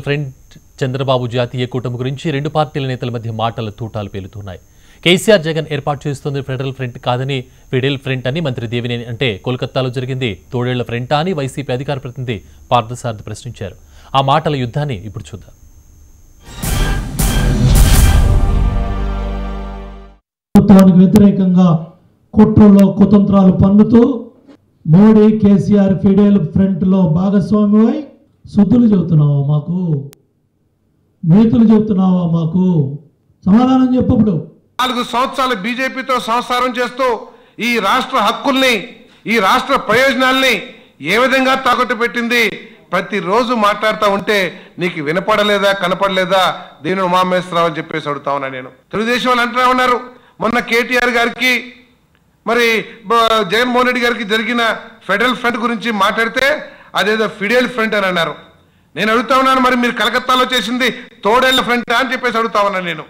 Front Chandrababu జాతీయ కూటమి గురించి రెండు పార్టీల నేతల మధ్య మాటల తూటాలు పేలుతున్నాయి. కేసీఆర్ జగన్ ఏర్పాటు చేస్తుంది ఫెడరల్ ఫ్రంట్ కాదని ఫిడెల్ ఫ్రంట్ అని మంత్రి దేవినేని అంటే కోల్కతాలో జరిగింది తోడేళ్ల ఫ్రంటా అని వైసీపీ అధికార ప్రతినిధి పార్థసారథి ప్రశ్నించారు. ఆ మాటల యుద్ధాన్ని ఇప్పుడు చూద్దాం. ప్రభుత్వానికి వ్యతిరేకంగా కుట్రలో కుతంత్రాలు పన్నుతూ మోడీ కేసీఆర్ ఫిడెల్ ఫ్రంట్ లో భాగస్వామ్యమై శుద్ధులు చెబుతున్నావా మాకు, నీతులు చెబుతున్నావా మాకు? సమాధానం చెప్పప్పుడు 4 సంవత్సరాలు బీజేపీతో సంసారం చేస్తూ ఈ రాష్ట్ర హక్కుల్ని ఈ రాష్ట్ర ప్రయోజనాల్ని ఏ విధంగా తాకట్టు పెట్టింది ప్రతిరోజు మాట్లాడుతూ ఉంటే నీకు వినపడలేదా కనపడలేదా దీని ఉమామేశ్వరరావు అని చెప్పేసి అడుగుతా ఉన్నా. నేను తెలుగుదేశం వాళ్ళు అంటున్నా ఉన్నారు మొన్న కేటీఆర్ గారికి మరి జగన్మోహన్ రెడ్డి గారికి జరిగిన ఫెడరల్ ఫ్రంట్ గురించి మాట్లాడితే అదేదో ఫిడెల్ ఫ్రంట్ అని అన్నారు. నేను అడుగుతా ఉన్నాను మరి మీరు కలకత్తాలో చేసింది తోడేళ్ల ఫ్రంట్ అని చెప్పేసి అడుగుతా ఉన్నాను నేను.